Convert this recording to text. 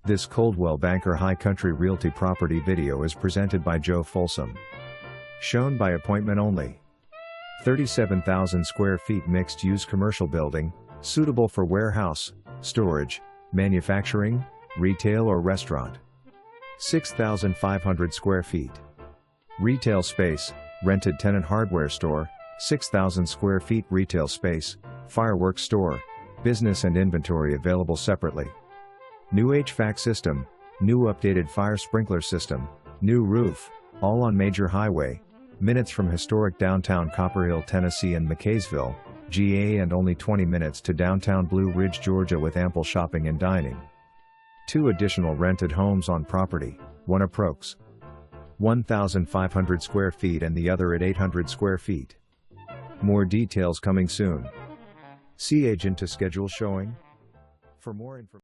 This Coldwell Banker High Country Realty property video is presented by Joe Folsom. Shown by appointment only. 37,000 square feet mixed-use commercial building, suitable for warehouse, storage, manufacturing, retail or restaurant. 6,500 square feet. Retail space, rented Tenant Hardware Store, 6,000 square feet retail space, fireworks store, business and inventory available separately. New HVAC system, new updated fire sprinkler system, new roof, all on major highway, minutes from historic downtown Copperhill, Tennessee and McCaysville, GA, and only 20 minutes to downtown Blue Ridge, Georgia, with ample shopping and dining. 2 additional rented homes on property, one approx. 1,500 square feet and the other at 800 square feet. More details coming soon. See agent to schedule showing. For more information.